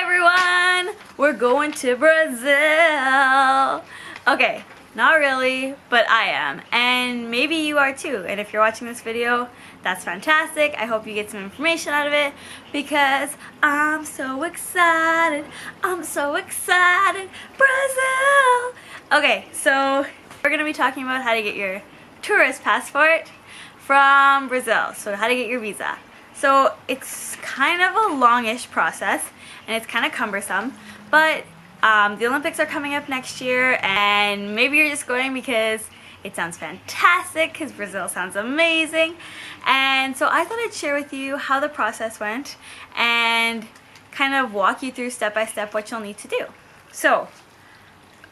Hi everyone! We're going to Brazil! Okay, not really, but I am. And maybe you are too. And if you're watching this video, that's fantastic. I hope you get some information out of it because I'm so excited. I'm so excited. Brazil! Okay, so we're going to be talking about how to get your tourist passport from Brazil. So how to get your visa. So it's kind of a longish process and it's kind of cumbersome, but the Olympics are coming up next year and maybe you're just going because it sounds fantastic because Brazil sounds amazing. And so I thought I'd share with you how the process went and kind of walk you through step by step what you'll need to do. So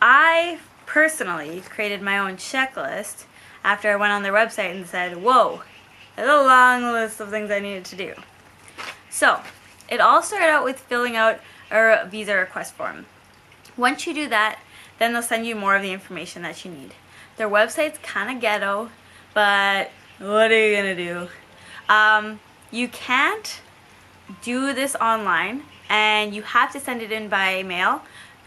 I personally created my own checklist after I went on their website and said, whoa, there's a long list of things I needed to do. So it all started out with filling out a visa request form. Once you do that, then they'll send you more of the information that you need. Their website's kind of ghetto, but what are you gonna do? You can't do this online and you have to send it in by mail.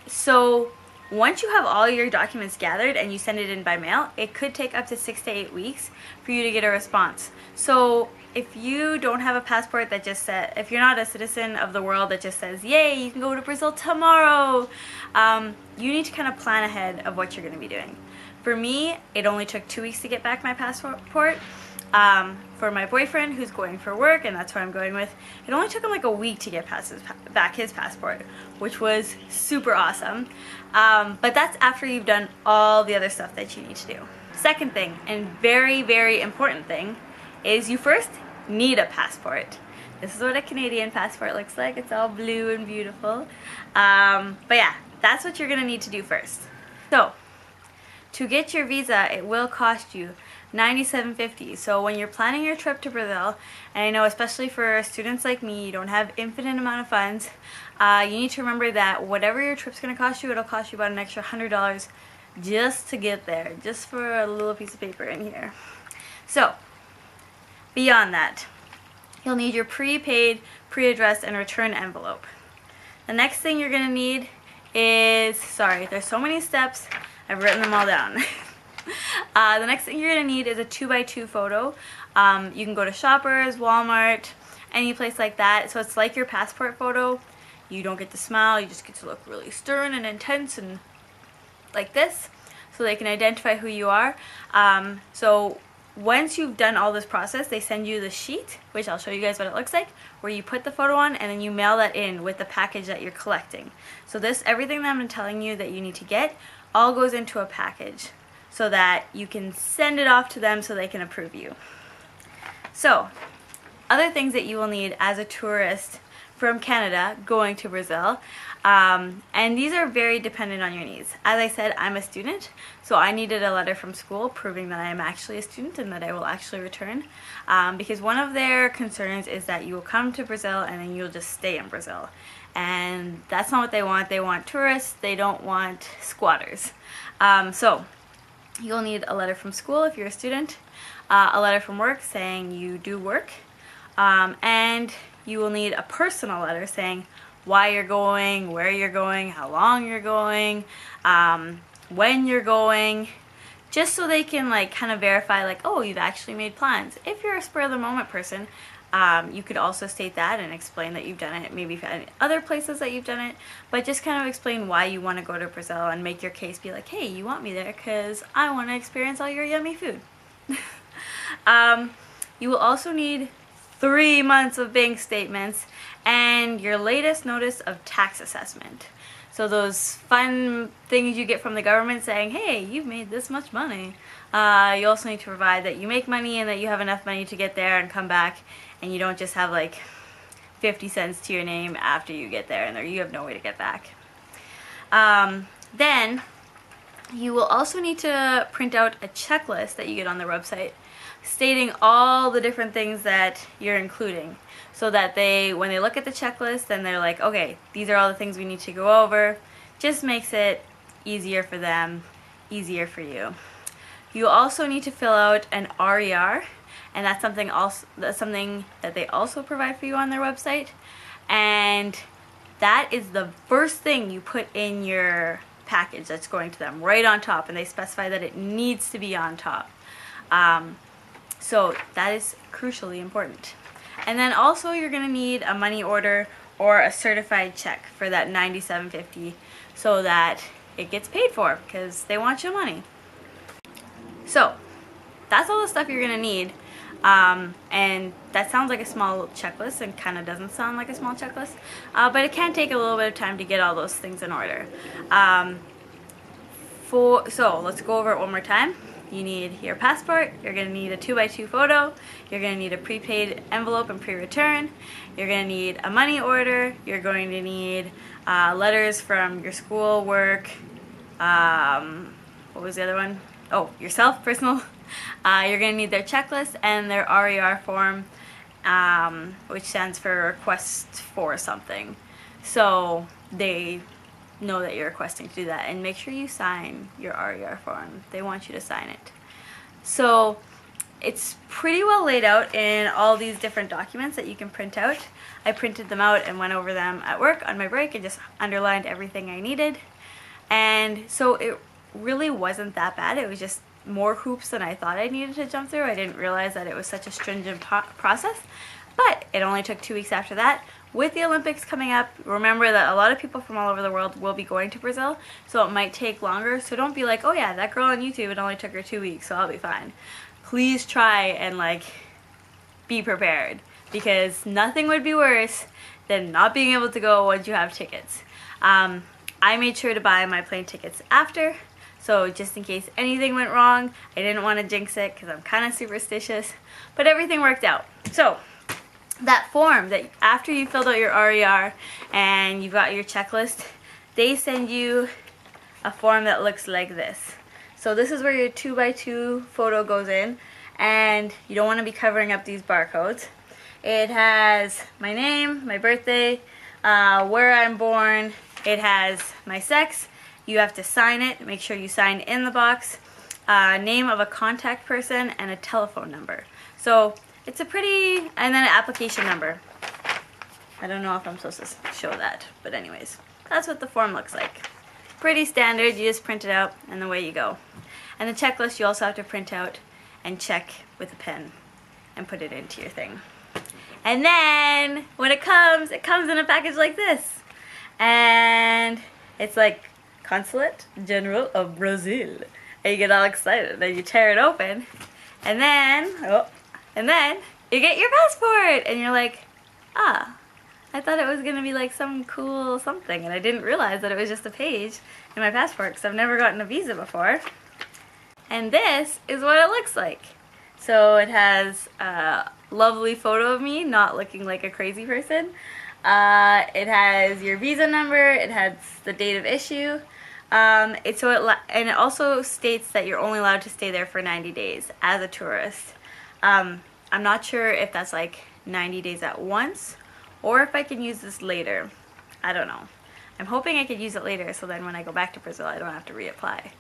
So once you have all your documents gathered and you send it in by mail, it could take up to 6 to 8 weeks for you to get a response. So if you don't have a passport that just says, if you're not a citizen of the world that just says, yay, you can go to Brazil tomorrow, you need to kind of plan ahead of what you're going to be doing. For me, it only took 2 weeks to get back my passport. For my boyfriend, who's going for work, and that's who I'm going with, it only took him like a week to get back his passport, which was super awesome. But that's after you've done all the other stuff that you need to do. Second thing, and very, very important thing, is you first need a passport. This is what a Canadian passport looks like. It's all blue and beautiful. But yeah, that's what you're going to need to do first. So, to get your visa, it will cost you $97.50. So when you're planning your trip to Brazil, and I know especially for students like me, you don't have infinite amount of funds, you need to remember that whatever your trip's going to cost you, it'll cost you about an extra $100 just to get there, just for a little piece of paper in here. So, beyond that, you'll need your prepaid, pre-addressed, and return envelope. The next thing you're going to need is, sorry, there's so many steps, I've written them all down. The next thing you're going to need is a 2x2 photo. You can go to Shoppers, Walmart, any place like that. So it's like your passport photo. You don't get to smile, you just get to look really stern and intense and like this, so they can identify who you are. So once you've done all this process, they send you the sheet, which I'll show you guys what it looks like, where you put the photo on and then you mail that in with the package that you're collecting. So this, everything that I'm telling you that you need to get, all goes into a package so that you can send it off to them so they can approve you. So, other things that you will need as a tourist from Canada going to Brazil, and these are very dependent on your needs. As I said, I'm a student, so I needed a letter from school proving that I am actually a student and that I will actually return, because one of their concerns is that you will come to Brazil and then you'll just stay in Brazil. And that's not what they want. They want tourists, they don't want squatters. So you'll need a letter from school if you're a student, a letter from work saying you do work, and you will need a personal letter saying why you're going, where you're going, how long you're going, when you're going, just so they can like kind of verify like, oh, you've actually made plans. If you're a spur of the moment person, you could also state that and explain that you've done it, maybe other places that you've done it, but just kind of explain why you want to go to Brazil and make your case be like, hey, you want me there because I want to experience all your yummy food. You will also need 3 months of bank statements and your latest notice of tax assessment. So those fun things you get from the government saying, hey, you've made this much money. You also need to provide that you make money and that you have enough money to get there and come back, and you don't just have like 50 cents to your name after you get there and you have no way to get back. Then you will also need to print out a checklist that you get on their website stating all the different things that you're including, so that when they look at the checklist, then they're like, okay, these are all the things we need to go over. Just makes it easier for them, easier for you. You also need to fill out an RER, and that's something that they also provide for you on their website. And that is the first thing you put in your package that's going to them, right on top, and they specify that it needs to be on top. So that is crucially important. And then also you're going to need a money order or a certified check for that $97.50 so that it gets paid for, because they want your money. So that's all the stuff you're going to need. And that sounds like a small checklist and kind of doesn't sound like a small checklist, but it can take a little bit of time to get all those things in order. So let's go over it one more time. You need your passport, you're going to need a 2x2 photo, you're going to need a prepaid envelope and pre-return, you're going to need a money order, you're going to need letters from your school, work, what was the other one? Oh, yourself, personal. You're going to need their checklist and their RER form, which stands for request for something. So they know that you're requesting to do that, and make sure you sign your RER form. They want you to sign it. So it's pretty well laid out in all these different documents that you can print out. I printed them out and went over them at work on my break and just underlined everything I needed. And so it really wasn't that bad. It was just more hoops than I thought I needed to jump through. I didn't realize that it was such a stringent process, but it only took 2 weeks after that. With the Olympics coming up, remember that a lot of people from all over the world will be going to Brazil, so it might take longer. So don't be like, oh yeah, that girl on YouTube, it only took her 2 weeks, so I'll be fine. Please try and like be prepared, because nothing would be worse than not being able to go once you have tickets. I made sure to buy my plane tickets after, so just in case anything went wrong, I didn't want to jinx it because I'm kind of superstitious, but everything worked out. So that form that after you filled out your RER and you got your checklist, they send you a form that looks like this. So this is where your 2x2 photo goes in, and you don't want to be covering up these barcodes. It has my name, my birthday, where I'm born, it has my sex. You have to sign it, make sure you sign in the box, name of a contact person, and a telephone number. So it's a pretty, and then an application number. I don't know if I'm supposed to show that, but anyways, that's what the form looks like. Pretty standard, you just print it out and away you go. And the checklist you also have to print out and check with a pen and put it into your thing. And then when it comes in a package like this. And it's like Consulate General of Brazil. And you get all excited and you tear it open. And then you get your passport, and you're like, ah, I thought it was going to be like some cool something, and I didn't realize that it was just a page in my passport because I've never gotten a visa before. And this is what it looks like. So it has a lovely photo of me not looking like a crazy person. It has your visa number, it has the date of issue, and it also states that you're only allowed to stay there for 90 days as a tourist. I'm not sure if that's like 90 days at once or if I can use this later. I don't know. I'm hoping I could use it later, so then when I go back to Brazil I don't have to reapply,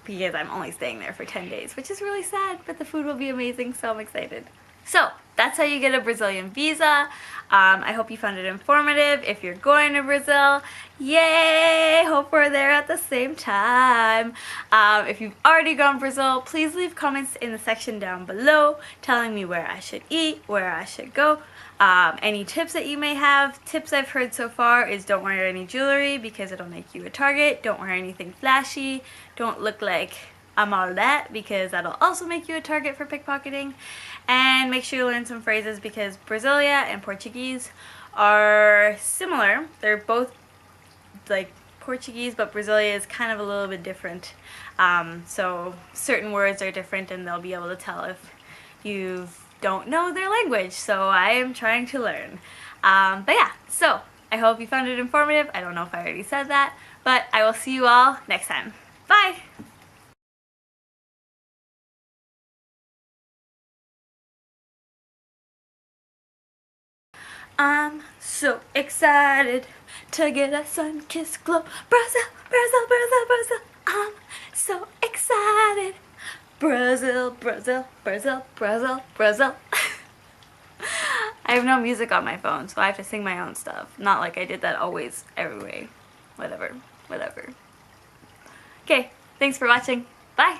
because I'm only staying there for 10 days, which is really sad, but the food will be amazing, so I'm excited. So that's how you get a Brazilian visa. I hope you found it informative. If you're going to Brazil, yay! Hope we're there at the same time. If you've already gone to Brazil, please leave comments in the section down below telling me where I should eat, where I should go. Any tips that you may have. Tips I've heard so far is don't wear any jewelry because it'll make you a target. Don't wear anything flashy. Don't look like I'm all that, because that'll also make you a target for pickpocketing. And make sure you learn some phrases, because Brasilia and Portuguese are similar. They're both like Portuguese, but Brasilia is kind of a little bit different. So certain words are different, and they'll be able to tell if you don't know their language. So I am trying to learn. But yeah, so I hope you found it informative. I don't know if I already said that, but I will see you all next time. Bye! I'm so excited to get a sun-kissed glow. Brazil, Brazil, Brazil, Brazil. I'm so excited. Brazil, Brazil, Brazil, Brazil, Brazil. I have no music on my phone, so I have to sing my own stuff. Not like I did that always, every way. Whatever. Okay, thanks for watching. Bye!